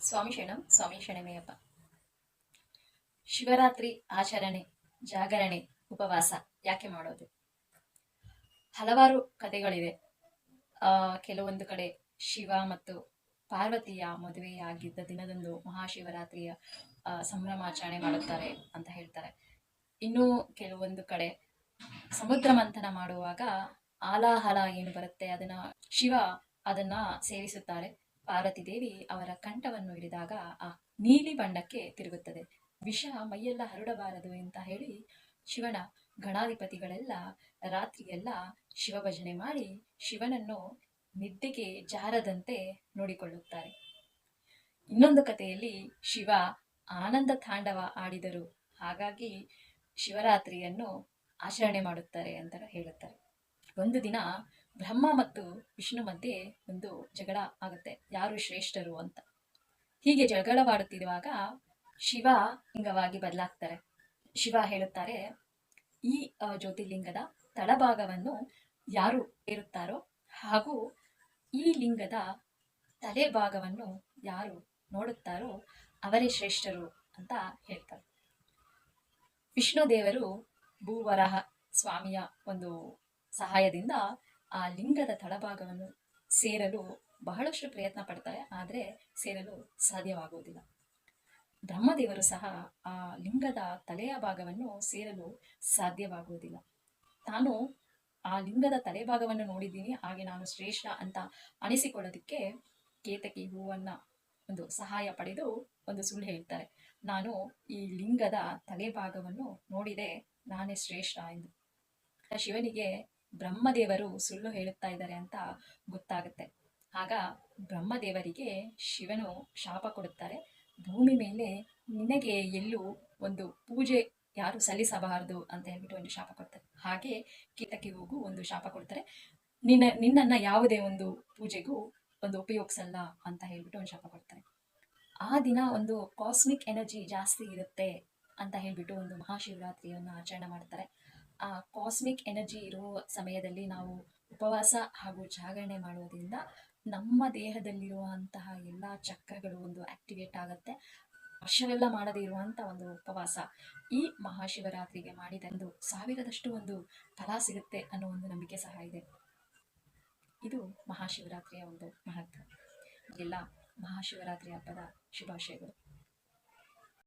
ಸ್ವಾಮಿ ಶರಣಂ, ಸ್ವಾಮಿ ಶರಣಮಯ್ಯಪ್ಪ. ಶಿವರಾತ್ರಿ ಆಚರಣೆ, ಜಾಗರಣೆ, ಉಪವಾಸ ಯಾಕೆ ಮಾಡೋದು? ಹಲವಾರು ಕಥೆಗಳಿವೆ. ಕೆಲವೊಂದು ಕಡೆ ಶಿವ ಮತ್ತು ಪಾರ್ವತಿಯ ಮದುವೆಯಾಗಿದ್ದ ದಿನದಂದು ಮಹಾಶಿವರಾತ್ರಿಯ ಸಂಭ್ರಮಾಚರಣೆ ಮಾಡುತ್ತಾರೆ ಅಂತ ಹೇಳ್ತಾರೆ. ಇನ್ನು ಕೆಲವೊಂದು ಕಡೆ ಸಮುದ್ರ ಮಂಥನ ಮಾಡುವಾಗ ಆಲಾಹಲ ಏನು ಬರುತ್ತೆ ಅದನ್ನ ಶಿವ ಅದನ್ನ ಸೇವಿಸುತ್ತಾರೆ. ಪಾರ್ವತಿ ದೇವಿ ಅವರ ಕಂಠವನ್ನು ಹಿಡಿದಾಗ ಆ ನೀಲಿ ಬಣ್ಣಕ್ಕೆ ತಿರುಗುತ್ತದೆ. ವಿಷ ಮೈಯೆಲ್ಲ ಹರಡಬಾರದು ಅಂತ ಹೇಳಿ ಶಿವನ ಗಣಾಧಿಪತಿಗಳೆಲ್ಲ ರಾತ್ರಿಯೆಲ್ಲ ಶಿವ ಭಜನೆ ಮಾಡಿ ಶಿವನನ್ನು ನಿದ್ದೆಗೆ ಜಾರದಂತೆ ನೋಡಿಕೊಳ್ಳುತ್ತಾರೆ. ಇನ್ನೊಂದು ಕಥೆಯಲ್ಲಿ ಶಿವ ಆನಂದ ತಾಂಡವ ಆಡಿದರು, ಹಾಗಾಗಿ ಶಿವರಾತ್ರಿಯನ್ನು ಆಚರಣೆ ಮಾಡುತ್ತಾರೆ ಅಂತ ಹೇಳುತ್ತಾರೆ. ಒಂದು ದಿನ ಬ್ರಹ್ಮ ಮತ್ತು ವಿಷ್ಣು ಮಧ್ಯೆ ಒಂದು ಜಗಳ ಆಗುತ್ತೆ, ಯಾರು ಶ್ರೇಷ್ಠರು ಅಂತ. ಹೀಗೆ ಜಗಳವಾಡುತ್ತಿರುವಾಗ ಶಿವ ಲಿಂಗವಾಗಿ ಬದಲಾಗ್ತಾರೆ. ಶಿವ ಹೇಳುತ್ತಾರೆ, ಈ ಜ್ಯೋತಿರ್ಲಿಂಗದ ತಳಭಾಗವನ್ನು ಯಾರು ಏರುತ್ತಾರೋ ಹಾಗೂ ಈ ಲಿಂಗದ ತಲೆ ಭಾಗವನ್ನು ಯಾರು ನೋಡುತ್ತಾರೋ ಅವರೇ ಶ್ರೇಷ್ಠರು ಅಂತ ಹೇಳ್ತಾರೆ. ವಿಷ್ಣು ದೇವರು ಭೂವರಾಹ ಸ್ವಾಮಿಯ ಒಂದು ಸಹಾಯದಿಂದ ಆ ಲಿಂಗದ ತಳಭಾಗವನ್ನು ಸೇರಲು ಬಹಳಷ್ಟು ಪ್ರಯತ್ನ ಪಡ್ತಾರೆ, ಆದರೆ ಸೇರಲು ಸಾಧ್ಯವಾಗುವುದಿಲ್ಲ. ಬ್ರಹ್ಮದೇವರು ಸಹ ಆ ಲಿಂಗದ ತಲೆಯ ಭಾಗವನ್ನು ಸೇರಲು ಸಾಧ್ಯವಾಗುವುದಿಲ್ಲ. ತಾನು ಆ ಲಿಂಗದ ತಲೆಭಾಗವನ್ನು ನೋಡಿದ್ದೀನಿ, ಹಾಗೆ ನಾನು ಶ್ರೇಷ್ಠ ಅಂತ ಅನಿಸಿಕೊಳ್ಳೋದಕ್ಕೆ ಕೇತಕಿ ಹೂವನ್ನ ಒಂದು ಸಹಾಯ ಪಡೆದು ಒಂದು ಸುಳ್ಳು ಹೇಳ್ತಾರೆ, ನಾನು ಈ ಲಿಂಗದ ತಲೆಭಾಗವನ್ನು ನೋಡಿದೆ, ನಾನೇ ಶ್ರೇಷ್ಠ ಎಂದು. ಶಿವನಿಗೆ ಬ್ರಹ್ಮದೇವರು ಸುಳ್ಳು ಹೇಳುತ್ತಾ ಇದ್ದಾರೆ ಅಂತ ಗೊತ್ತಾಗುತ್ತೆ. ಆಗ ಬ್ರಹ್ಮದೇವರಿಗೆ ಶಿವನು ಶಾಪ ಕೊಡುತ್ತಾರೆ, ಭೂಮಿ ಮೇಲೆ ನಿನಗೆ ಎಲ್ಲೂ ಒಂದು ಪೂಜೆ ಯಾರು ಸಲ್ಲಿಸಬಾರದು ಅಂತ ಹೇಳ್ಬಿಟ್ಟು ಒಂದು ಶಾಪ ಕೊಡ್ತಾರೆ. ಹಾಗೆ ಕೇತಕಿ ಹೋಗು ಒಂದು ಶಾಪ ಕೊಡ್ತಾರೆ, ನಿನ್ನನ್ನ ಯಾವುದೇ ಒಂದು ಪೂಜೆಗೂ ಒಂದು ಉಪಯೋಗಿಸಲ್ಲ ಅಂತ ಹೇಳ್ಬಿಟ್ಟು ಒಂದು ಶಾಪ ಕೊಡ್ತಾರೆ. ಆ ದಿನ ಒಂದು ಕಾಸ್ಮಿಕ್ ಎನರ್ಜಿ ಜಾಸ್ತಿ ಇರುತ್ತೆ ಅಂತ ಹೇಳ್ಬಿಟ್ಟು ಒಂದು ಮಹಾಶಿವರಾತ್ರಿಯನ್ನು ಆಚರಣೆ ಮಾಡ್ತಾರೆ. ಆ ಕಾಸ್ಮಿಕ್ ಎನರ್ಜಿ ಇರುವ ಸಮಯದಲ್ಲಿ ನಾವು ಉಪವಾಸ ಹಾಗೂ ಜಾಗರಣೆ ಮಾಡೋದ್ರಿಂದ ನಮ್ಮ ದೇಹದಲ್ಲಿರುವಂತಹ ಎಲ್ಲ ಚಕ್ರಗಳು ಒಂದು ಆಕ್ಟಿವೇಟ್ ಆಗುತ್ತೆ. ವರ್ಷವೆಲ್ಲ ಮಾಡದೇ ಇರುವಂಥ ಒಂದು ಉಪವಾಸ ಈ ಮಹಾಶಿವರಾತ್ರಿಗೆ ಮಾಡಿದಂದು 1000ದಷ್ಟು ಒಂದು ಫಲ ಸಿಗುತ್ತೆ ಅನ್ನೋ ಒಂದು ನಂಬಿಕೆ ಸಹ ಇದೆ. ಇದು ಮಹಾಶಿವರಾತ್ರಿಯ ಒಂದು ಮಹತ್ವ. ಎಲ್ಲ ಮಹಾಶಿವರಾತ್ರಿ ಹಬ್ಬದ ಶುಭಾಶಯಗಳು.